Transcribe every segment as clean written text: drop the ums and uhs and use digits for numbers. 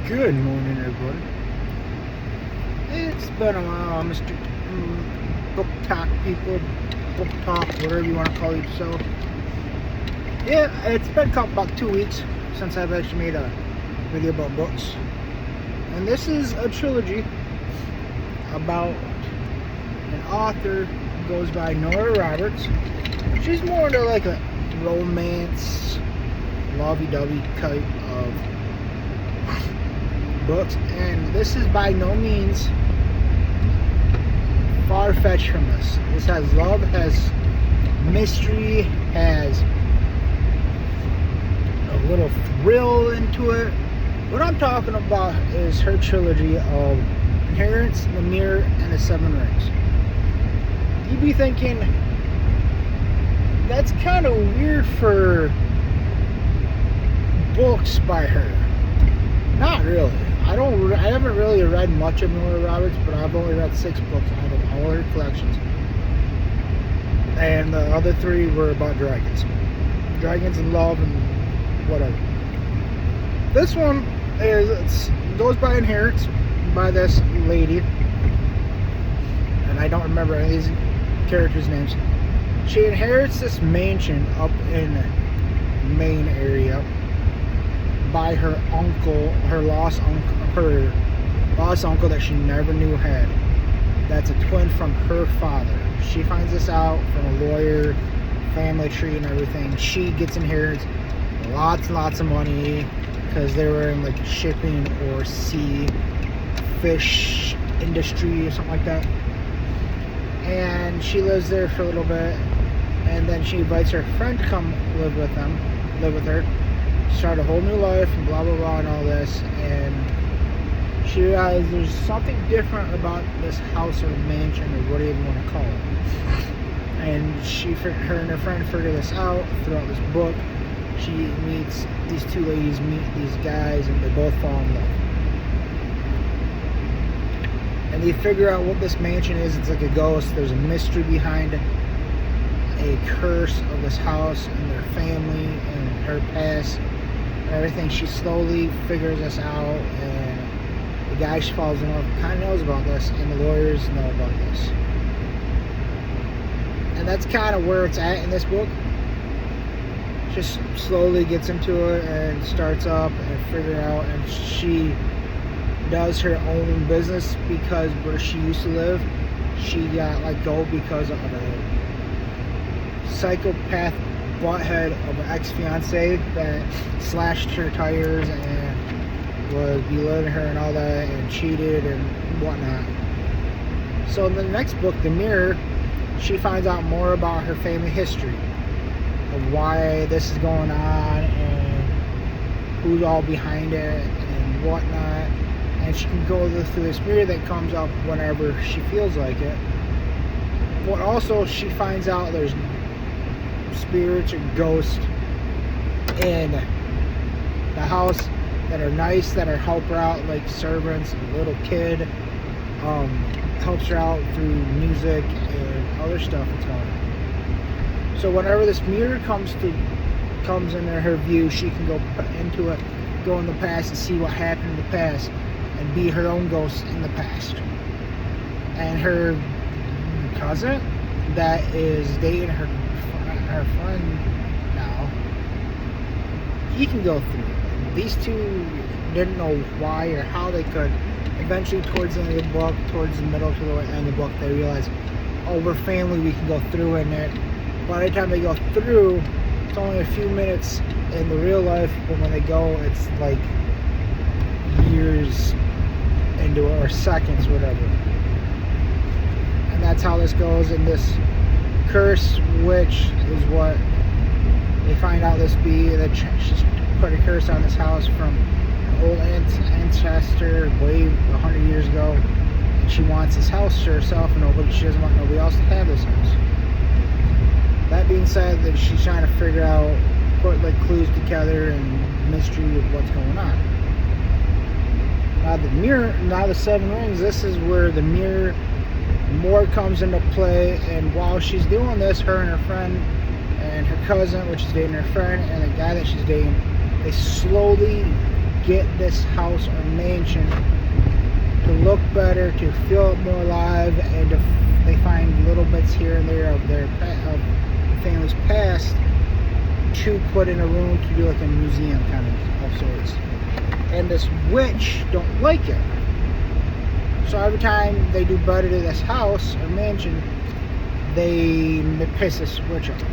Good morning, everybody. It's been a while, Mr. Book Talk people, Book Talk, whatever you want to call yourself. Yeah, it's been about 2 weeks since I've actually made a video about books. And this is a trilogy about an author who goes by Nora Roberts. She's more into like a romance, lovey-dovey type of books, and this is by no means far-fetched from this. This has love, has mystery, has a little thrill into it. What I'm talking about is her trilogy of Inheritance, The Mirror, and The Seven Rings. You'd be thinking, that's kind of weird for books by her. Not really. I haven't really read much of Nora Roberts, but I've only read 6 books out of all her collections. And the other 3 were about dragons. Dragons and love and whatever. This one goes by Inheritance by this lady. And I don't remember any of these characters' names. She inherits this mansion up in the Maine area by her uncle, her lost uncle that she never knew had. That's a twin from her father. She finds this out from a lawyer, family tree and everything. She gets inherits lots and lots of money because they were in like shipping or sea fish industry or something like that. And she lives there for a little bit, and then she invites her friend to come live with her. Start a whole new life and blah blah blah and all this, and she realizes there's something different about this house or mansion or whatever you want to call it. And her and her friend figure this out throughout this book. She meets these 2 ladies, meet these guys, and they both fall in love. And they figure out what this mansion is. It's like a ghost. There's a mystery behind it, a curse of this house and their family and her past. Everything. She slowly figures this out, and the guy she falls in love kind of knows about this, and the lawyers know about this. And that's kind of where it's at in this book. Just slowly gets into it and starts up and figure out, and she does her own business because where she used to live, she got let go because of a psychopath butthead of an ex-fiance that slashed her tires and was belittling her and all that and cheated and whatnot. So in the next book, The Mirror, she finds out more about her family history of why this is going on and who's all behind it and whatnot. And she can go through this mirror that comes up whenever she feels like it. But also she finds out there's spirits or ghosts in the house that are nice, that are help her out, like servants, a little kid, helps her out through music and other stuff that's going on. So whenever this mirror comes into her view, she can go into it, go in the past and see what happened in the past and be her own ghost in the past. And her cousin that is dating her friend now, he can go through it. These 2 didn't know why or how they could. Eventually, towards the end of the book, towards the middle to the end of the book, they realize, oh, we're family, we can go through in it. By the time they go through, it's only a few minutes in the real life, but when they go, it's like years into it, or seconds, whatever. And that's how this goes in this curse, which is what they find out this be, that she's put a curse on this house from an old ancestor way 100 years ago, and she wants this house to herself, and she doesn't want nobody else to have this house. That being said, that she's trying to figure out, put like clues together and mystery of what's going on. Now the mirror, now the 7 rings, this is where the mirror more comes into play. And while she's doing this, her and her friend and her cousin, which is dating her friend, and the guy that she's dating, they slowly get this house or mansion to look better, to feel more alive, and they find little bits here and there of their family's past to put in a room to do like a museum kind of sorts. And this witch don't like it. So every time they do better to this house or mansion, they piss this witch off.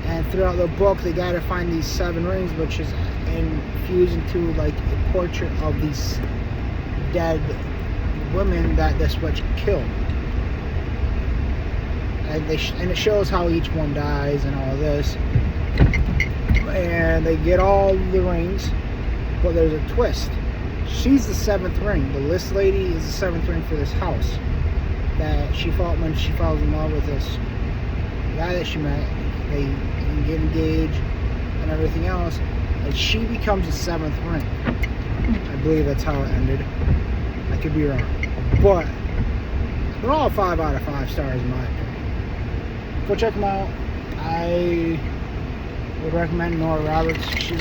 And throughout the book, they gotta find these 7 rings, which is infused into like a portrait of these dead women that this witch killed. And it shows how each one dies and all this. And they get all the rings, but there's a twist. She's the 7th ring. The list lady is the 7th ring for this house that she fought when she falls in love with this guy that she met. They get engaged and everything else, and she becomes the 7th ring. I believe that's how it ended. I could be wrong, but they're all 5 out of 5 stars in my opinion. Go check them out. I would recommend Nora Roberts. She's